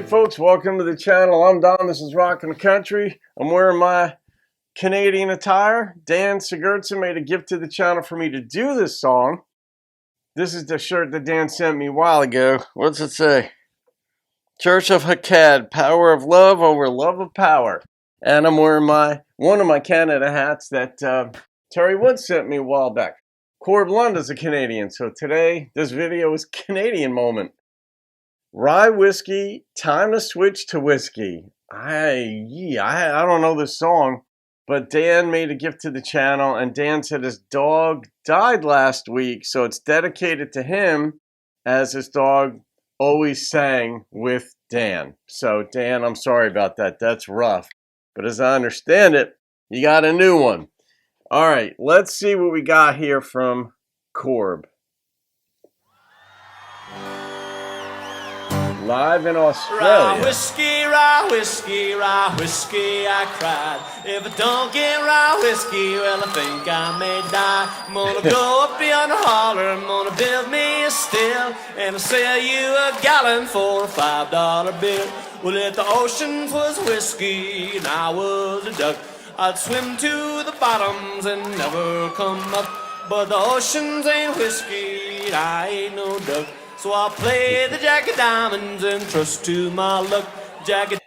Hey folks, welcome to the channel. I'm Don, this is Rockin' the Country. I'm wearing my Canadian attire. Dan Sigurdson made a gift to the channel for me to do this song. This is the shirt that Dan sent me a while ago. What's it say? Church of Hakad, power of love over love of power. And I'm wearing one of my Canada hats that Terry Wood sent me a while back. Corb Lund is a Canadian, so today this video is Canadian moment. Rye whiskey, time to switch to whiskey. I don't know this song, but Dan made a gift to the channel, and Dan said his dog died last week, so it's dedicated to him, as his dog always sang with Dan. So Dan, I'm sorry about that. That's rough. But as I understand it, you got a new one. All right, let's see what we got here from Corb. Live in Australia. Rye whiskey, rye whiskey, rye whiskey, I cried. If I don't get rye whiskey, well, I think I may die. I'm gonna go up beyond the holler, I'm gonna build me a still, and I'll sell you a gallon for a $5 bill. Well, if the ocean was whiskey and I was a duck, I'd swim to the bottoms and never come up. But the oceans ain't whiskey and I ain't no duck, so I'll play the Jack of Diamonds and trust to my luck. Jack of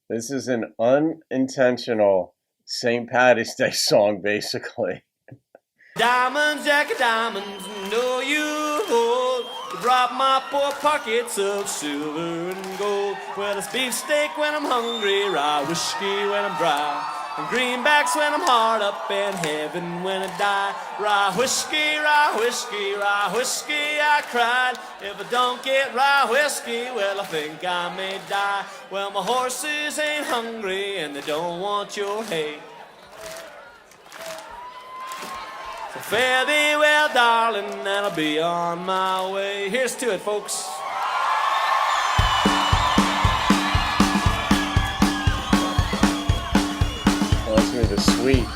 This is an unintentional St. Paddy's Day song, basically. Diamonds, Jack of Diamonds, know you hold to drop my poor pockets of silver and gold. Well, it's beefsteak when I'm hungry, rye whiskey when I'm dry, and greenbacks when I'm hard up, and heaven when I die. Rye whiskey, rye whiskey, rye whiskey, I cried. If I don't get rye whiskey, well, I think I may die. Well, my horses ain't hungry, and they don't want your hay. So fare thee well, darling, and I'll be on my way. Here's to it, folks. The sweet.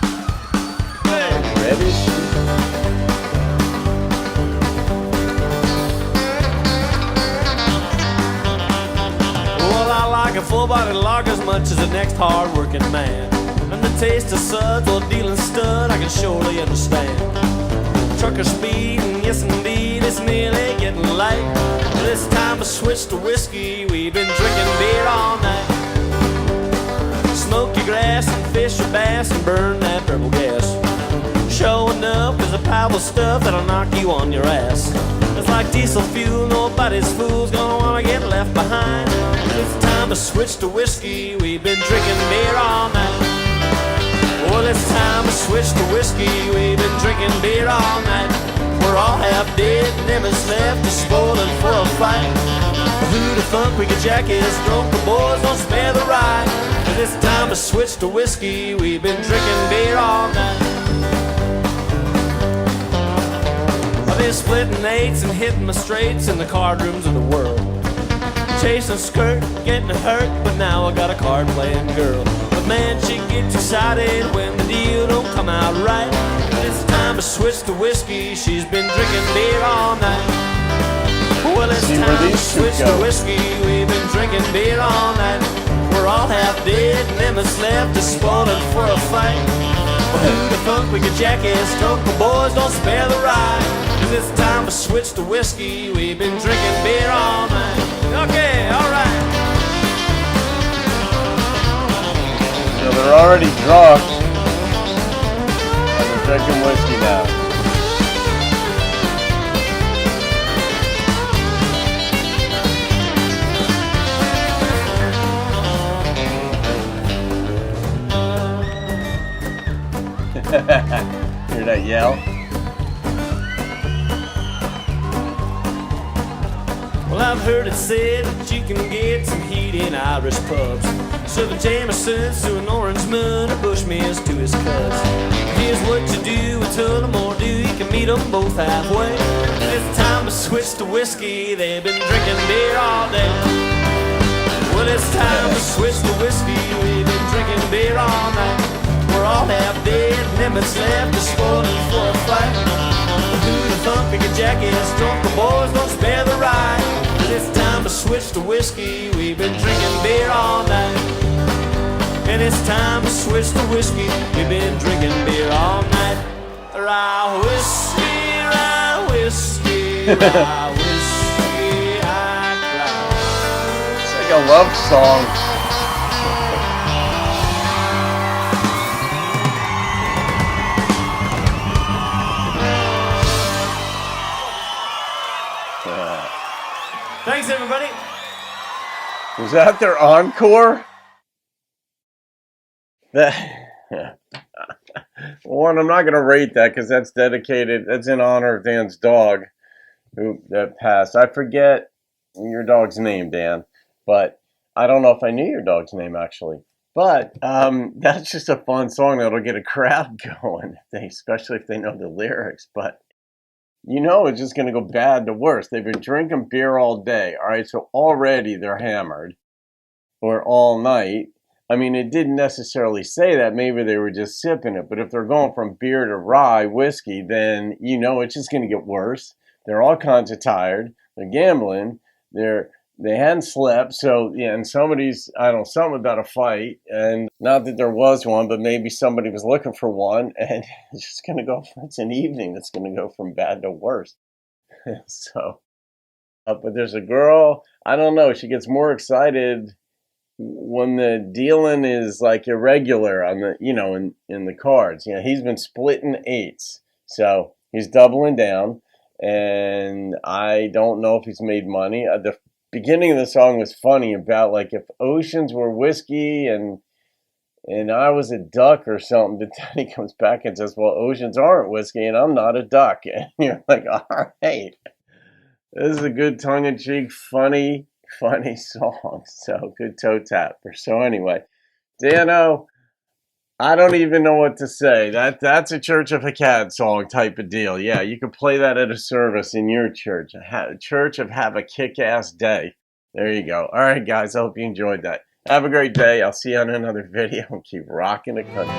Ready? Well, I like a full-bodied lager as much as the next hard-working man. And the taste of suds while dealing stud, I can surely understand. Trucker speed, and yes indeed, it's nearly getting light. This time to switch to whiskey, we've been drinking beer all night. Smoke your grass and fish your bass and burn that purple gas. Showing up is a powerful stuff that'll knock you on your ass. It's like diesel fuel, nobody's fool's gonna wanna get left behind. It's time to switch to whiskey, we've been drinking beer all night. Well, it's time to switch to whiskey, we've been drinking beer all night. We're all half dead, limits left, just spoiling for a fight. Who the funk we get jack is drunk, the boys don't spare the ride. It's time to switch to whiskey, we've been drinking beer all night. I've been splitting eights and hitting my straights in the card rooms of the world. Chasing a skirt, getting hurt, but now I got a card playing girl. But man, she gets excited when the deal don't come out right. It's time to switch to whiskey, she's been drinking beer all night. Well, it's time to switch to whiskey, we've been drinking beer all night. We're all half dead, limits left, just spoiling for a fight. Well, who the funk we could jackass, drunk the boys don't spare the ride. 'Cause it's time to switch to whiskey, we've been drinking beer all night. Okay, alright. So they're already drunk, and they're drinking whiskey now. Hear that yell? Well, I've heard it said that you can get some heat in Irish pubs, serving Jamesons to an orange moon or Bushmills to his cubs. Here's what you do with Tullamore Dew, you can meet them both halfway. It's time to switch to whiskey, they've been drinking beer all day. Well, it's time to switch to whiskey, we've been drinking beer all night. We're all half dead, limits left, just spoiling for a fight. Who the thump, pick a jacket, drunk the boys, don't spare the ride. It's time to switch switch to whiskey. We've been drinking beer all night. And it's time to switch to whiskey. We've been drinking beer all night. Rye whiskey, rye whiskey, rye whiskey, I cry. It's like a love song. Thanks, everybody. Was that their encore? One, I'm not going to rate that because that's dedicated. That's in honor of Dan's dog that passed. I forget your dog's name, Dan, but I don't know if I knew your dog's name actually. But that's just a fun song that'll get a crowd going, especially if they know the lyrics. But you know it's just going to go bad to worse. They've been drinking beer all day. All right, so already they're hammered, or all night. I mean, it didn't necessarily say that. Maybe they were just sipping it. But if they're going from beer to rye whiskey, then you know it's just going to get worse. They're all kinds of tired. They're gambling. They hadn't slept. So yeah, and somebody's, I don't know, something about a fight. And not that there was one, but maybe somebody was looking for one. And it's just going to go. It's an evening that's going to go from bad to worse. So, but there's a girl. I don't know. She gets more excited when the dealing is like irregular on the, you know, in the cards. You know, he's been splitting eights, so he's doubling down, and I don't know if he's made money. The beginning of the song was funny about like if oceans were whiskey and I was a duck or something, but then he comes back and says, well, oceans aren't whiskey and I'm not a duck. And you're like, all right, this is a good tongue-in-cheek, funny song. So good toe tapper. So anyway, Dano, I don't even know what to say. That's a Church of Hakkad song type of deal. Yeah, you could play that at a service in your church. A church of Have a Kick-Ass Day. There you go. All right, guys, I hope you enjoyed that. Have a great day. I'll see you on another video and keep rocking the country.